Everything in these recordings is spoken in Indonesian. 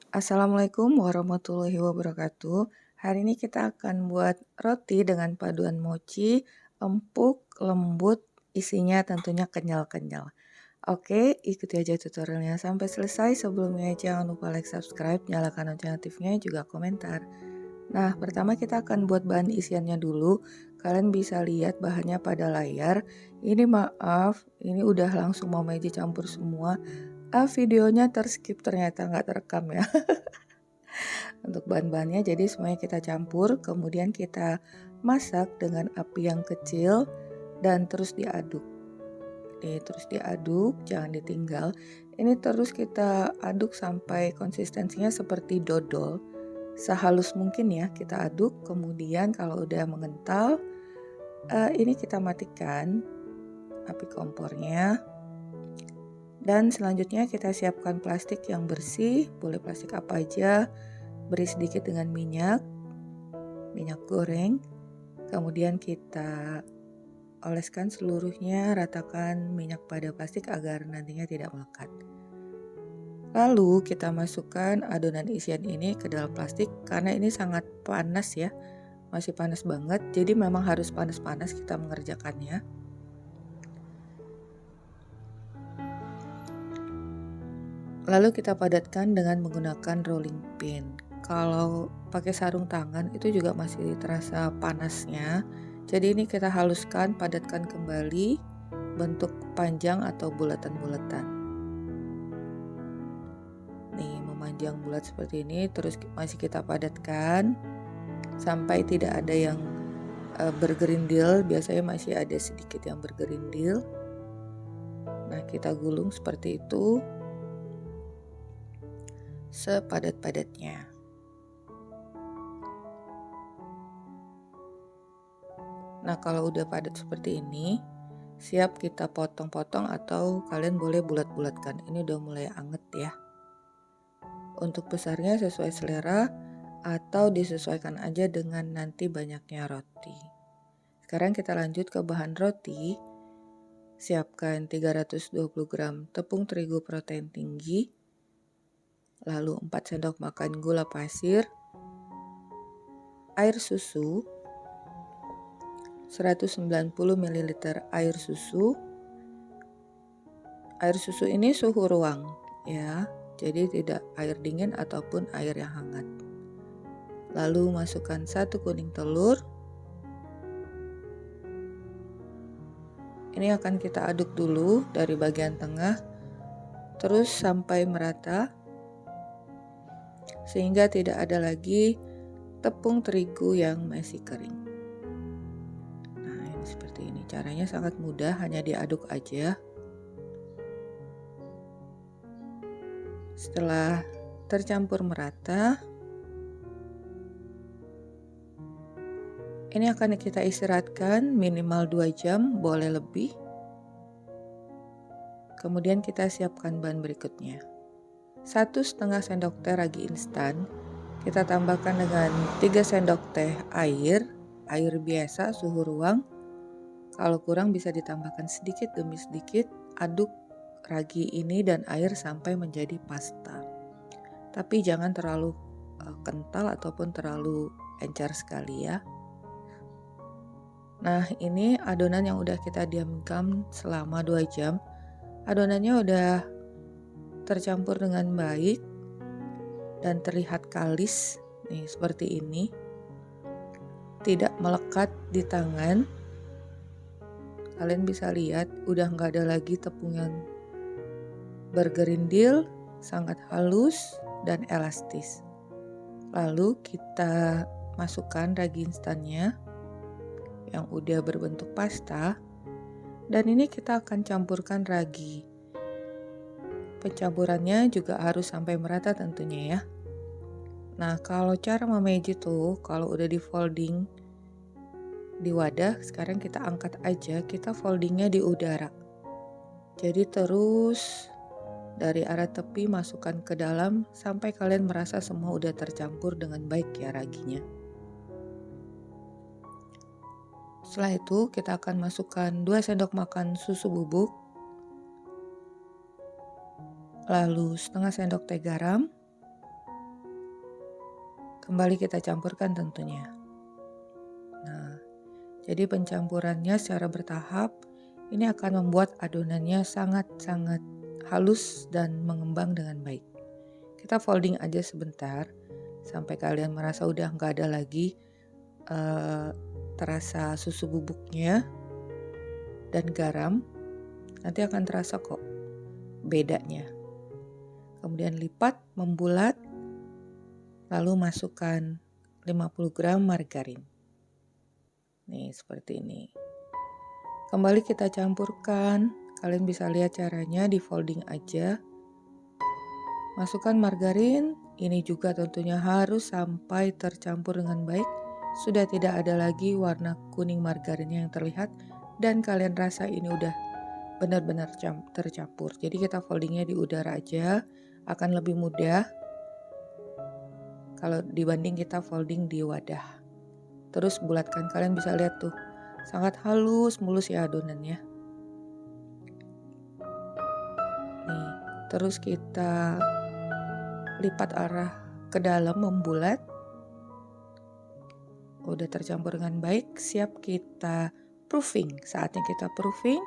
Assalamualaikum warahmatullahi wabarakatuh. Hari ini kita akan buat roti dengan paduan mochi, empuk, lembut, isinya tentunya kenyal-kenyal. Oke, ikuti aja tutorialnya sampai selesai. Sebelumnya jangan lupa like, subscribe, nyalakan lonceng notifnya, juga komentar. Nah, pertama kita akan buat bahan isiannya dulu. Kalian bisa lihat bahannya pada layar. Ini maaf, ini udah langsung mau Meiji campur semua. Videonya terskip ternyata nggak terekam ya. Untuk bahan-bahannya jadi semuanya kita campur, kemudian kita masak dengan api yang kecil dan terus diaduk. Terus diaduk, jangan ditinggal. Ini terus kita aduk sampai konsistensinya seperti dodol. Sehalus mungkin ya kita aduk, kemudian kalau udah mengental, ini kita matikan api kompornya. Dan selanjutnya kita siapkan plastik yang bersih, boleh plastik apa aja, beri sedikit dengan minyak goreng, kemudian kita oleskan seluruhnya, ratakan minyak pada plastik agar nantinya tidak melekat. Lalu kita masukkan adonan isian ini ke dalam plastik karena ini sangat panas ya, masih panas banget, jadi memang harus panas-panas kita mengerjakannya. Lalu kita padatkan dengan menggunakan rolling pin. Kalau pakai sarung tangan itu juga masih terasa panasnya. Jadi ini kita haluskan, padatkan kembali bentuk panjang atau bulatan-bulatan. Nih, memanjang bulat seperti ini, terus masih kita padatkan sampai tidak ada yang bergerindil. Biasanya masih ada sedikit yang bergerindil. Nah, kita gulung seperti itu sepadat-padatnya. Nah, kalau udah padat seperti ini, siap kita potong-potong atau kalian boleh bulat-bulatkan. Ini udah mulai anget ya. Untuk besarnya sesuai selera atau disesuaikan aja dengan nanti banyaknya roti. Sekarang kita lanjut ke bahan roti. Siapkan 320 gram tepung terigu protein tinggi, lalu 4 sendok makan gula pasir, air susu, 190 ml air susu. Air susu ini suhu ruang ya, jadi tidak air dingin ataupun air yang hangat. Lalu masukkan 1 kuning telur. Ini akan kita aduk dulu dari bagian tengah terus sampai merata sehingga tidak ada lagi tepung terigu yang masih kering. Nah, ini seperti ini. Caranya sangat mudah, hanya diaduk aja. Setelah tercampur merata, ini akan kita istirahatkan minimal 2 jam, boleh lebih. Kemudian kita siapkan bahan berikutnya. 1,5 sendok teh ragi instan, kita tambahkan dengan 3 sendok teh air biasa suhu ruang. Kalau kurang bisa ditambahkan sedikit demi sedikit. Aduk ragi ini dan air sampai menjadi pasta. Tapi jangan terlalu kental ataupun terlalu encer sekali ya. Nah, ini adonan yang udah kita diamkan selama 2 jam. Adonannya udah tercampur dengan baik dan terlihat kalis nih seperti ini. Tidak melekat di tangan. Kalian bisa lihat udah nggak ada lagi tepung yang bergerindil, sangat halus dan elastis. Lalu kita masukkan ragi instannya yang udah berbentuk pasta, dan ini kita akan campurkan ragi. Pencampurannya juga harus sampai merata tentunya ya. Nah, kalau cara memeji tuh, kalau udah di folding di wadah, sekarang kita angkat aja, kita foldingnya di udara. Jadi terus dari arah tepi masukkan ke dalam sampai kalian merasa semua udah tercampur dengan baik ya raginya. Setelah itu kita akan masukkan 2 sendok makan susu bubuk, lalu setengah sendok teh garam, Kembali kita campurkan tentunya. Nah, jadi pencampurannya secara bertahap ini akan membuat adonannya sangat-sangat halus dan mengembang dengan baik. Kita folding aja sebentar sampai kalian merasa udah nggak ada lagi terasa susu bubuknya dan garam. Nanti akan terasa kok bedanya. Kemudian lipat, membulat, lalu masukkan 50 gram margarin. Nih seperti ini. Kembali kita campurkan. Kalian bisa lihat caranya, di folding aja. Masukkan margarin. Ini juga tentunya harus sampai tercampur dengan baik. Sudah tidak ada lagi warna kuning margarinnya yang terlihat. Dan kalian rasa ini udah benar-benar tercampur. Jadi kita foldingnya di udara aja. Akan lebih mudah kalau dibanding kita folding di wadah. Terus bulatkan, kalian bisa lihat tuh sangat halus mulus ya adonannya. Nih, terus kita lipat arah ke dalam membulat. Udah tercampur dengan baik, siap kita proofing. Saatnya kita proofing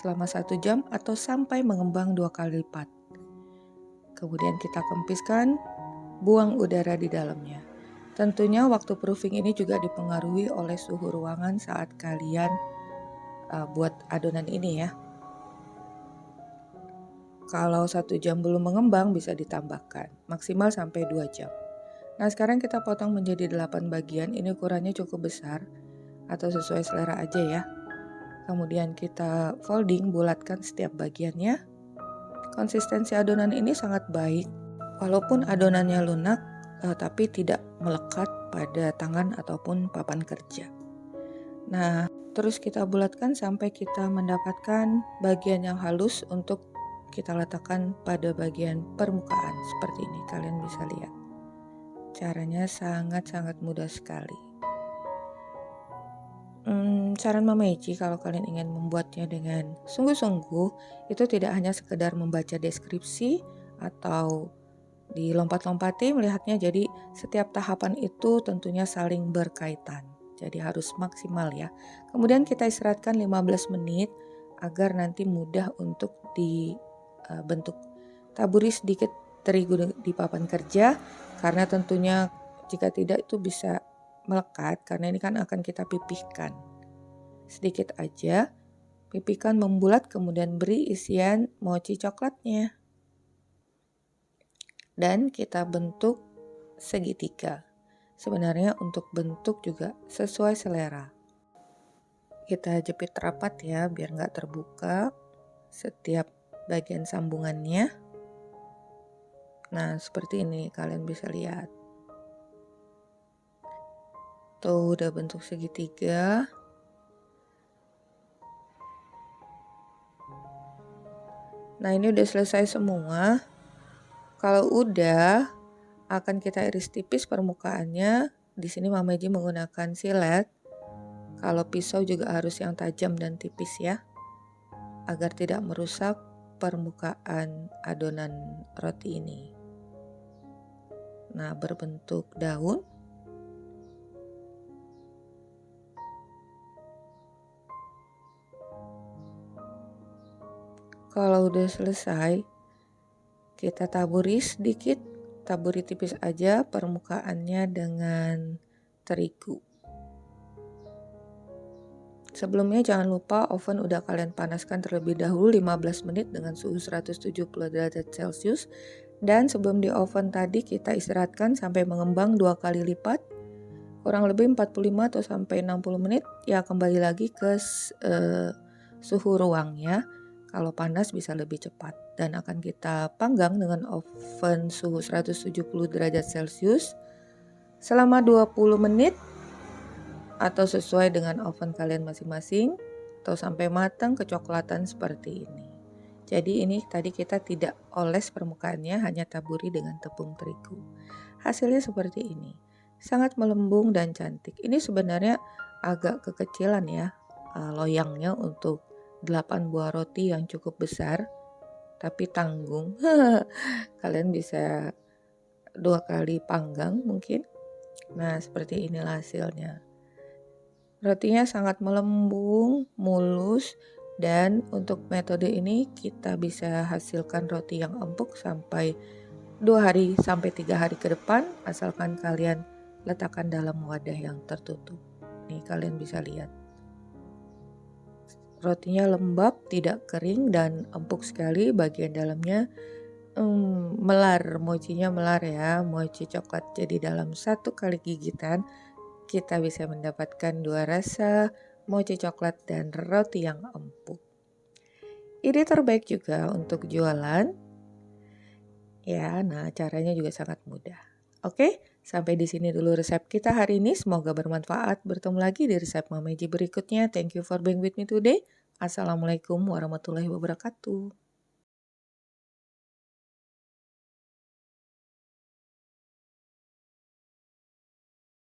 selama 1 jam atau sampai mengembang 2 kali lipat. Kemudian kita kempiskan, buang udara di dalamnya. Tentunya waktu proofing ini juga dipengaruhi oleh suhu ruangan saat kalian buat adonan ini ya. Kalau 1 jam belum mengembang bisa ditambahkan, maksimal sampai 2 jam. Nah sekarang kita potong menjadi 8 bagian, ini ukurannya cukup besar atau sesuai selera aja ya. Kemudian kita folding, bulatkan setiap bagiannya. Konsistensi adonan ini sangat baik, walaupun adonannya lunak tapi tidak melekat pada tangan ataupun papan kerja. Nah, terus kita bulatkan sampai kita mendapatkan bagian yang halus untuk kita letakkan pada bagian permukaan. Seperti ini, kalian bisa lihat. Caranya sangat-sangat mudah sekali. Saran Mama Eci, kalau kalian ingin membuatnya dengan sungguh-sungguh, itu tidak hanya sekedar membaca deskripsi atau dilompat-lompati melihatnya, jadi setiap tahapan itu tentunya saling berkaitan. Jadi harus maksimal ya. Kemudian kita istirahatkan 15 menit agar nanti mudah untuk dibentuk. Taburi sedikit terigu di papan kerja karena tentunya jika tidak itu bisa melekat karena ini kan akan kita pipihkan. Sedikit aja, pipihkan membulat, kemudian beri isian mochi coklatnya. Dan kita bentuk segitiga. Sebenarnya untuk bentuk juga sesuai selera. Kita jepit rapat ya biar nggak terbuka setiap bagian sambungannya. Nah seperti ini kalian bisa lihat. Tuh udah bentuk segitiga. Nah ini udah selesai semua. Kalau udah akan kita iris tipis permukaannya. Di sini Mama Eci menggunakan silet. Kalau pisau juga harus yang tajam dan tipis ya, agar tidak merusak permukaan adonan roti ini. Nah, berbentuk daun. Kalau udah selesai, kita taburi sedikit, taburi tipis aja permukaannya dengan terigu. Sebelumnya jangan lupa oven udah kalian panaskan terlebih dahulu 15 menit dengan suhu 170 derajat Celcius. Dan sebelum di oven tadi kita istirahatkan sampai mengembang 2 kali lipat. Kurang lebih 45 atau sampai 60 menit. Ya kembali lagi ke suhu ruangnya. Kalau panas bisa lebih cepat. Dan akan kita panggang dengan oven suhu 170 derajat Celcius selama 20 menit. Atau sesuai dengan oven kalian masing-masing, atau sampai matang kecoklatan seperti ini. Jadi ini tadi kita tidak oles permukaannya, hanya taburi dengan tepung terigu. Hasilnya seperti ini, sangat melembung dan cantik. Ini sebenarnya agak kekecilan ya loyangnya untuk 8 buah roti yang cukup besar, tapi tanggung. Kalian bisa 2 kali panggang mungkin. Nah, seperti inilah hasilnya. Rotinya sangat melembung, mulus, dan untuk metode ini kita bisa hasilkan roti yang empuk sampai 2 hari sampai 3 hari ke depan, asalkan kalian letakkan dalam wadah yang tertutup. Nih kalian bisa lihat. Rotinya lembab, tidak kering dan empuk sekali, bagian dalamnya melar, mochinya melar ya, mochi coklat. Jadi dalam satu kali gigitan kita bisa mendapatkan dua rasa, mochi coklat dan roti yang empuk. Ide terbaik juga untuk jualan ya. Nah, caranya juga sangat mudah. Oke, sampai di sini dulu resep kita hari ini. Semoga bermanfaat. Bertemu lagi di resep Mama Ji berikutnya. Thank you for being with me today. Assalamualaikum warahmatullahi wabarakatuh.